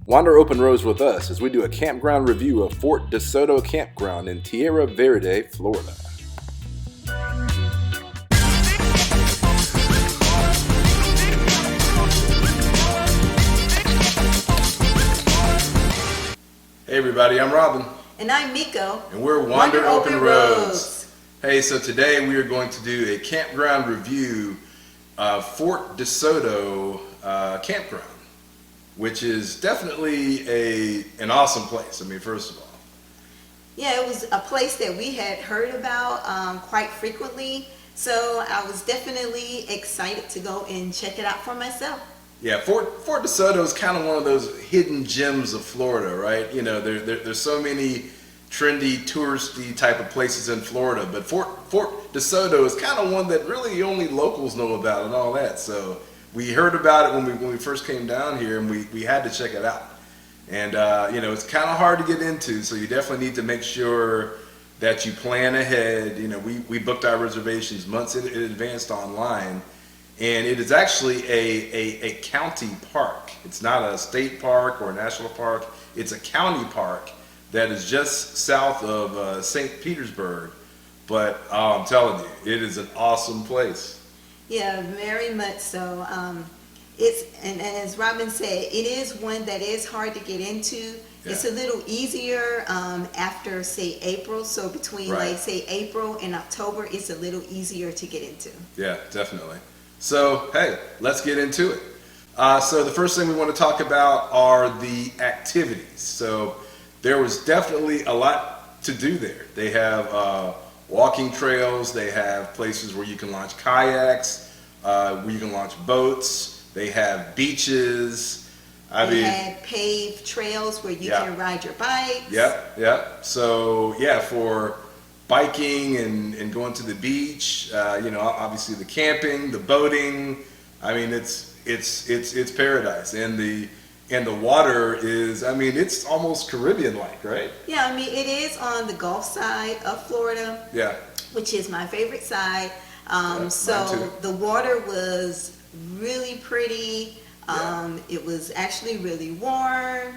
Wander open roads with us as we do a campground review of Fort Desoto Campground in Tierra Verde, Florida. Hey everybody, I'm Robin. And I'm Miko. And we're Wander Open Roads. Hey, so today we are going to do a campground review of Fort Desoto Campground, which is definitely an awesome place. I mean, first of all. Yeah, it was a place that we had heard about quite frequently, so I was definitely excited to go and check it out for myself. Yeah, Fort DeSoto is kind of one of those hidden gems of Florida, right? You know, there's so many trendy, touristy type of places in Florida, but Fort DeSoto is kind of one that really only locals know about and all that. So we heard about it when we first came down here, and we had to check it out. And you know, it's kind of hard to get into, so you definitely need to make sure that you plan ahead. You know, we booked our reservations months in advance online. And it is actually a county park. It's not a state park or a national park. It's a county park that is just south of St. Petersburg. But I'm telling you, it is an awesome place. Yeah, very much so. And as Robin said, it is one that is hard to get into. Yeah. It's a little easier after, say, April. So between, like, say, April and October, it's a little easier to get into. Yeah, definitely. So, hey, let's get into it. So the first thing we want to talk about are the activities. So there was definitely a lot to do there. They have walking trails. They have places where you can launch kayaks, where you can launch boats. They have beaches. They had paved trails where you can ride your bikes. Yep. So, yeah, for biking and going to the beach, you know, obviously the camping, the boating. I mean, it's paradise, and the water is, I mean, it's almost Caribbean-like, right? Yeah, I mean, it is on the Gulf side of Florida. Yeah. Which is my favorite side. So the water was really pretty. It was actually really warm.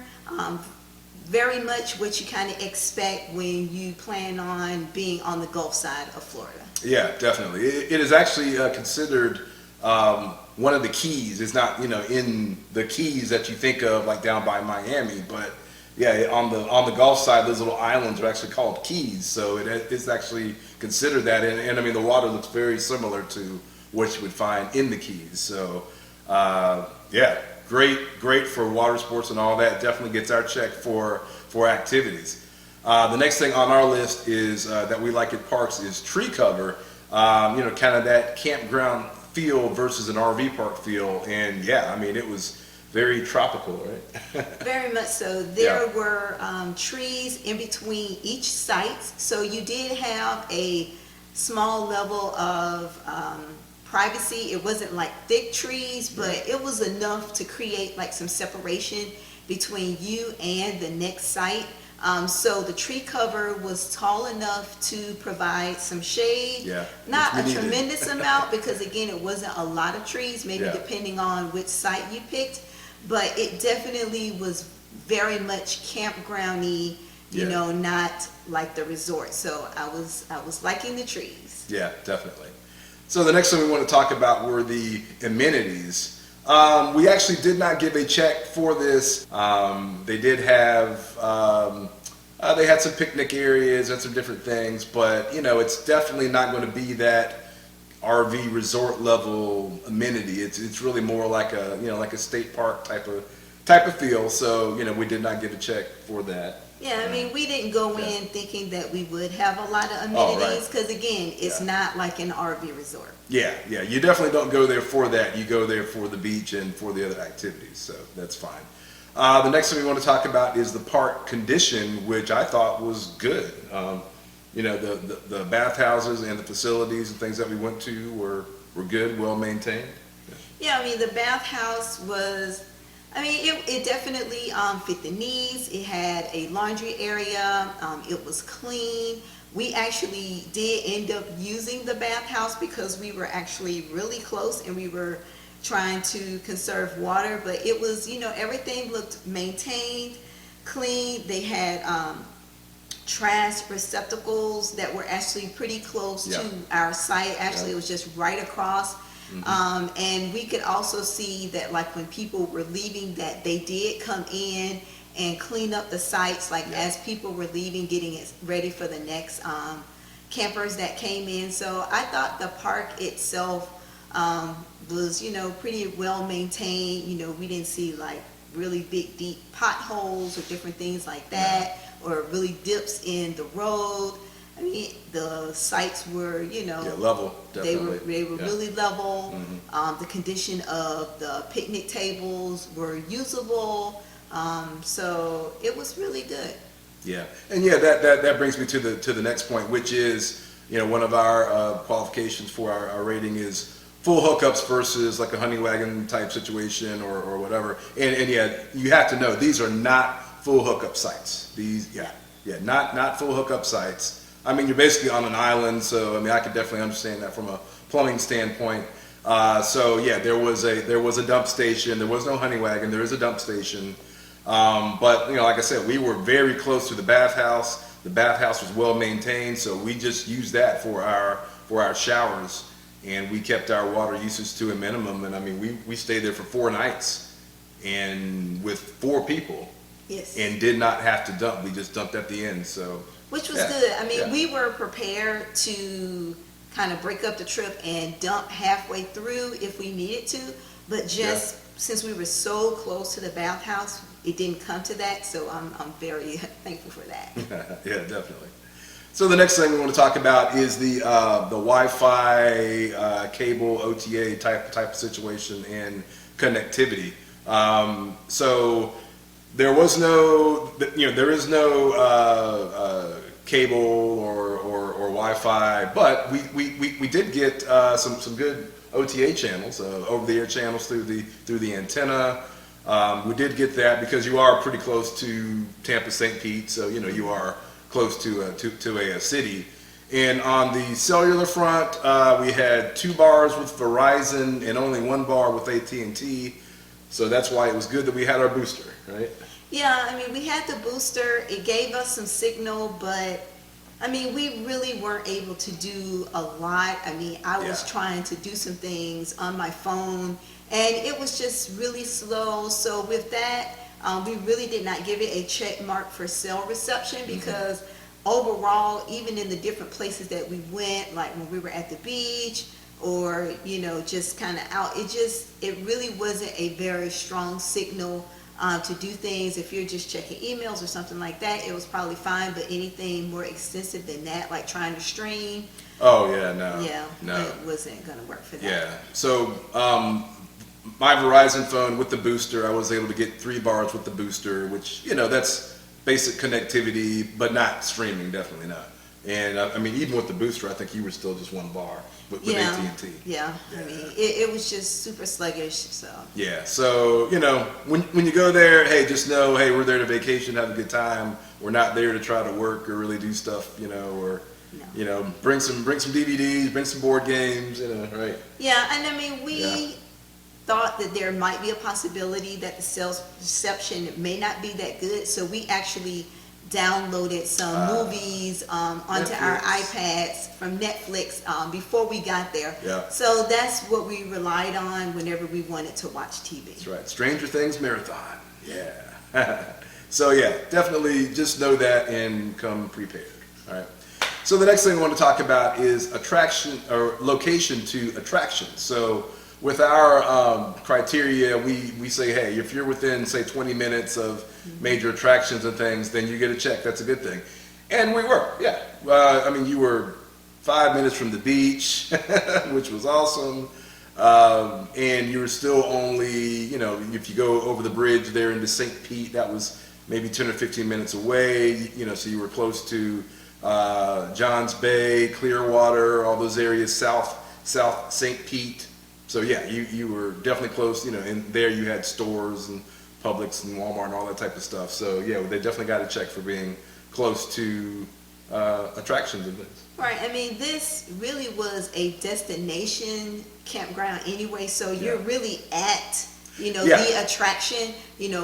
Very much what you kind of expect when you plan on being on the Gulf side of Florida. Yeah, definitely. It is actually considered one of the Keys. It's not, you know, in the Keys that you think of, like down by Miami, but yeah, on the Gulf side, those little islands are actually called Keys. So it is actually considered that, and I mean, the water looks very similar to what you would find in the Keys. So yeah. Great for water sports and all that. Definitely gets our check for activities. The next thing on our list is that we like at parks is tree cover. You know, kind of that campground feel versus an RV park feel. And yeah, I mean, it was very tropical, right? Very much so. There were trees in between each site, so you did have a small level of privacy. It wasn't like thick trees, but it was enough to create like some separation between you and the next site. So the tree cover was tall enough to provide some shade. Yeah, not a tremendous amount, because again, it wasn't a lot of trees, maybe depending on which site you picked, but it definitely was very much campgroundy, you know, not like the resort. So I was liking the trees. Yeah, definitely. So the next thing we want to talk about were the amenities. We actually did not give a check for this. They did have, they had some picnic areas and some different things, but you know, it's definitely not going to be that RV resort level amenity. It's really more like a, you know, like a state park type of feel. So you know, we did not give a check for that. Yeah, I mean, we didn't go in thinking that we would have a lot of amenities, because again, it's not like an RV resort. Yeah, you definitely don't go there for that. You go there for the beach and for the other activities, so that's fine. The next thing we want to talk about is the park condition, which I thought was good. You know, the bathhouses and the facilities and things that we went to were good, well maintained. Yeah, I mean, the bathhouse was, I mean, it definitely fit the needs. It had a laundry area. It was clean. We actually did end up using the bathhouse because we were actually really close, and we were trying to conserve water, but it was, everything looked maintained, clean. They had trash receptacles that were actually pretty close to our site. Actually, it was just right across. And we could also see that, like, when people were leaving, that they did come in and clean up the sites, like as people were leaving, getting it ready for the next campers that came in. So I thought the park itself was, pretty well maintained. We didn't see like really big, deep potholes or different things like that, or really dips in the road. I mean, the sites were, level, definitely. definitely. They were really level. The condition of the picnic tables were usable. So it was really good. Yeah, and that brings me to the next point, which is, one of our qualifications for our rating is full hookups versus like a honey wagon type situation or whatever. And you have to know these are not full hookup sites. These, not full hookup sites. I mean, you're basically on an island, so I mean, I could definitely understand that from a plumbing standpoint. There was a dump station. There was no honey wagon. There is a dump station. But like I said, we were very close to the bathhouse. The bathhouse was well maintained, so we just used that for our showers, and we kept our water usage to a minimum. And I mean, we stayed there for 4 nights, and with 4 people. Yes. And did not have to dump. We just dumped at the end. So. Which was good. I mean, we were prepared to kind of break up the trip and dump halfway through if we needed to, but since we were so close to the bathhouse, it didn't come to that. So I'm very thankful for that. Yeah, definitely. So the next thing we want to talk about is the Wi-Fi cable OTA type of situation and connectivity. So there was no, there is no cable or Wi-Fi, but we did get some good OTA channels, over-the-air channels through the antenna. We did get that because you are pretty close to Tampa, St. Pete, so you are close to a city. And on the cellular front, we had 2 bars with Verizon and only 1 bar with AT&T. So that's why it was good that we had our booster, right? Yeah, I mean, we had the booster. It gave us some signal, but I mean, we really weren't able to do a lot. I mean, I was trying to do some things on my phone, and it was just really slow. So with that, we really did not give it a check mark for cell reception, because overall, even in the different places that we went, like when we were at the beach or, just kind of out, it really wasn't a very strong signal to do things. If you're just checking emails or something like that, it was probably fine, but anything more extensive than that, like trying to stream, no, it wasn't going to work for that. Yeah, so my Verizon phone with the booster, I was able to get 3 bars with the booster, which, that's basic connectivity, but not streaming, definitely not. And I mean, even with the booster, I think you were still just 1 bar with AT&T. Yeah, I mean, it was just super sluggish, so. Yeah, so, when you go there, hey, just know, hey, we're there to vacation, have a good time. We're not there to try to work or really do stuff, or, bring some DVDs, bring some board games, right? Yeah, and I mean, we thought that there might be a possibility that the sales reception may not be that good, so we actually downloaded some movies onto Netflix. our iPads from Netflix before we got there. Yeah. So that's what we relied on whenever we wanted to watch TV. That's right. Stranger Things marathon. Yeah. So definitely just know that and come prepared. All right. So the next thing I want to talk about is attraction or location to attraction. So with our criteria, we say, hey, if you're within, say, 20 minutes of major attractions and things, then you get a check. That's a good thing. And we were, I mean, you were 5 minutes from the beach, which was awesome. And you were still only, if you go over the bridge there into St. Pete, that was maybe 10 or 15 minutes away, so you were close to Johns Bay, Clearwater, all those areas, South St. Pete. So you were definitely close, and there you had stores and Publix and Walmart and all that type of stuff. So they definitely got a check for being close to attractions and things. Right, I mean, this really was a destination campground anyway, so you're really at, the attraction,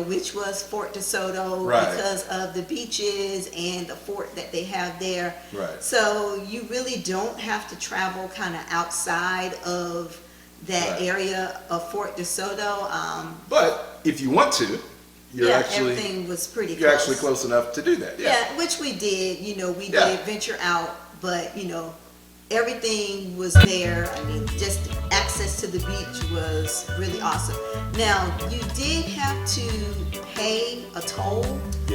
which was Fort Desoto Right. because of the beaches and the fort that they have there. Right. So you really don't have to travel kind of outside of that Right. area of Fort Desoto. But if you want to, everything was pretty you're close. actually close enough to do that. Yeah, which we did, we did venture out, but, everything was there. I mean, just access to the beach was really awesome. Now, you did have to pay a toll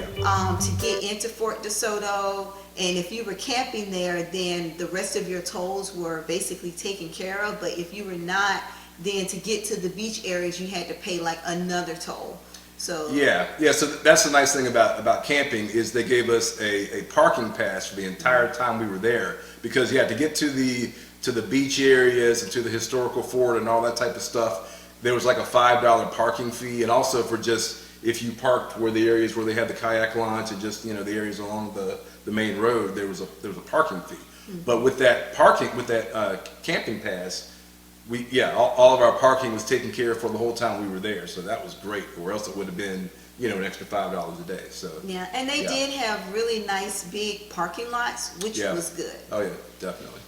to get into Fort Desoto, and if you were camping there, then the rest of your tolls were basically taken care of, but if you were not, then to get to the beach areas, you had to pay like another toll. So So that's the nice thing about camping is they gave us a parking pass for the entire time we were there, because you had to get to the beach areas and to the historical fort and all that type of stuff. There was like a $5 parking fee, and also for just if you parked where the areas where they had the kayak launch and just the areas along the main road, there was a parking fee. Mm-hmm. But with that camping pass, all of our parking was taken care of for the whole time we were there, so that was great. Or else it would have been, an extra $5 a day. So and they did have really nice big parking lots, which was good. Oh yeah, definitely.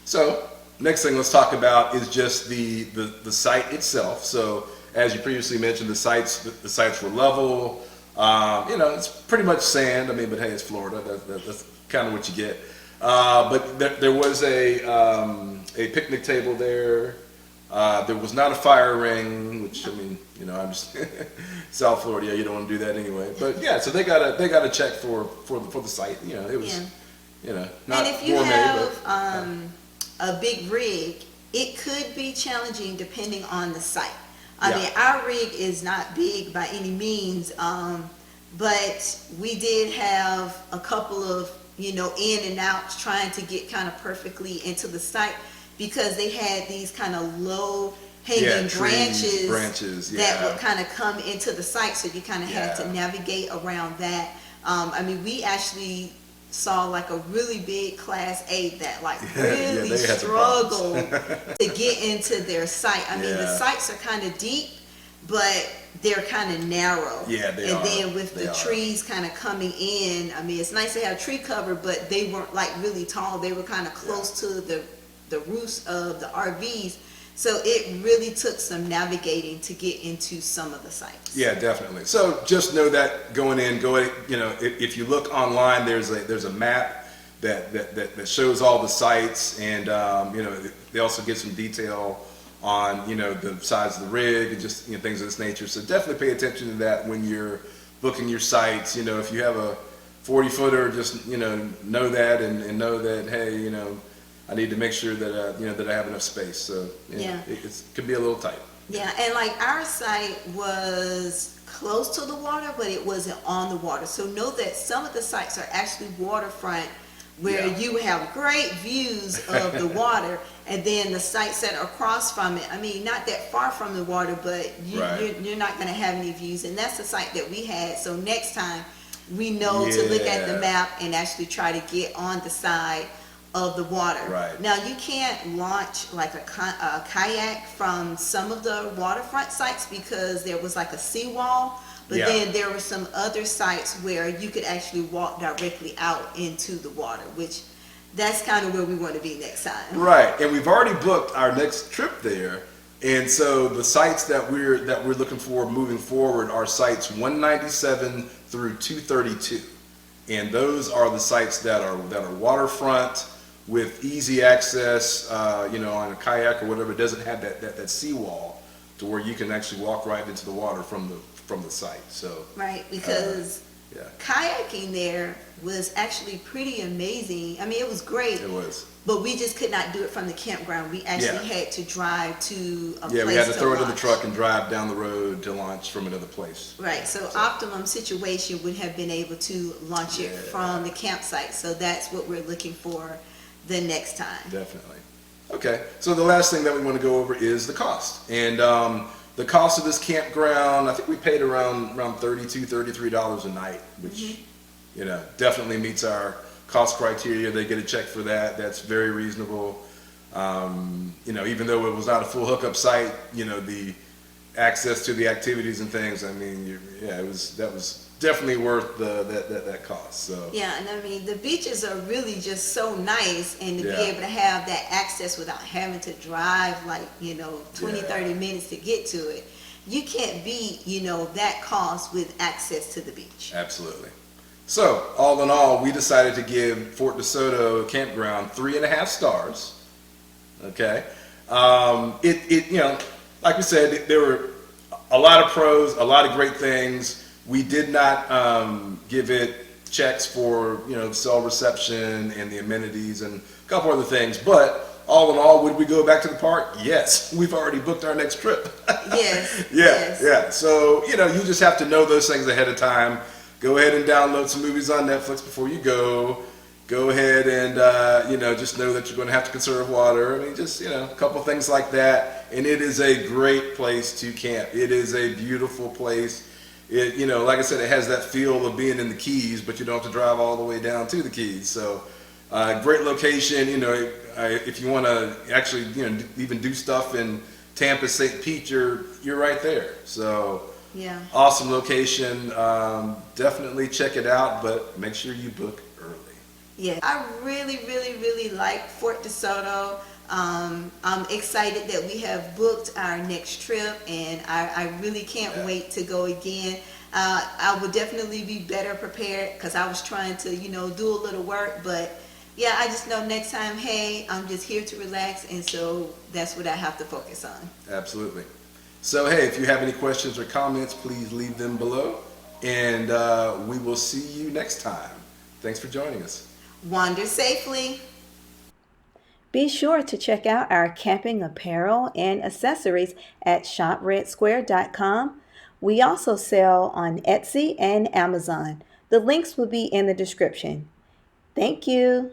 So next thing let's talk about is just the site itself. So as you previously mentioned, the sites were level. It's pretty much sand. I mean, but hey, it's Florida. That's kind of what you get. But there was a picnic table there. There was not a fire ring, which I'm just South Florida. You don't want to do that anyway. But so they got a check for the site. It was not and if you gourmet, have a big rig, it could be challenging depending on the site. I mean, our rig is not big by any means, but we did have a couple of in and outs trying to get kind of perfectly into the site, because they had these kind of low hanging branches that would kind of come into the site, so you kind of had to navigate around that. I mean, we actually saw like a really big Class A that like really struggled to get into their site. I mean, the sites are kind of deep, but they're kind of narrow. Yeah, they are. And then with the trees kind of coming in, I mean, it's nice to have tree cover, but they weren't like really tall. They were kind of close to the roofs of the RVs. So it really took some navigating to get into some of the sites. Yeah, definitely. So just know that going in, if you look online, there's a map that shows all the sites, and they also get some detail on the size of the rig and just things of this nature. So definitely pay attention to that when you're booking your sites. If you have a 40-footer, just know that and know that, hey, I need to make sure that that I have enough space. So it could be a little tight. Yeah, and like our site was close to the water, but it wasn't on the water. So know that some of the sites are actually waterfront, where you have great views of the water, and then the sites that are across from it, I mean, not that far from the water, but you're not going to have any views. And that's the site that we had. So next time we know to look at the map and actually try to get on the side of the water. Right. Now, you can't launch like a kayak from some of the waterfront sites because there was like a seawall. But then there were some other sites where you could actually walk directly out into the water, which that's kind of where we want to be next time. Right, and we've already booked our next trip there, and so the sites that we're looking for moving forward are sites 197 through 232, and those are the sites that are waterfront with easy access, on a kayak or whatever. It doesn't have that seawall to where you can actually walk right into the water from the site. So because kayaking there was actually pretty amazing. I mean, it was great. It was. But we just could not do it from the campground. We actually had to drive to a place to we had to throw it in the launch. truck and drive down the road to launch from another place. Right, so optimum situation would have been able to launch it from the campsite. So that's what we're looking for the next time. Definitely. Okay, so the last thing that we want to go over is the cost. And the cost of this campground, I think we paid around $32, $33 a night, which definitely meets our cost criteria, they get a check for that. That's very reasonable. Even though it was not a full hookup site, the access to the activities and things, I mean, that was definitely worth that cost. So Yeah, and I mean, the beaches are really just so nice, and to be Yeah. able to have that access without having to drive like, 20, Yeah. 30 minutes to get to it. You can't beat, that cost with access to the beach. Absolutely. So all in all, we decided to give Fort Desoto Campground 3.5 stars. Okay. Like we said, there were a lot of pros, a lot of great things. We did not give it checks for, cell reception and the amenities and a couple other things. But all in all, would we go back to the park? Yes. We've already booked our next trip. Yes. Yeah, yeah. So, you just have to know those things ahead of time. Go ahead and download some movies on Netflix before you go. Go ahead and, just know that you're going to have to conserve water. I mean, just, a couple things like that. And it is a great place to camp. It is a beautiful place. It, like I said, it has that feel of being in the Keys, but you don't have to drive all the way down to the Keys. So, great location. If you want to actually, even do stuff in Tampa, St. Pete, you're right there. So, Yeah. awesome location. Definitely check it out, but make sure you book early. Yeah, I really, really, really like Fort DeSoto. I'm excited that we have booked our next trip, and I really can't wait to go again. I will definitely be better prepared because I was trying to, do a little work, but yeah, I just know next time, hey, I'm just here to relax, and so that's what I have to focus on. Absolutely. So, hey, if you have any questions or comments, please leave them below, and we will see you next time. Thanks for joining us. Wander safely. Be sure to check out our camping apparel and accessories at shopredsquare.com. We also sell on Etsy and Amazon. The links will be in the description. Thank you.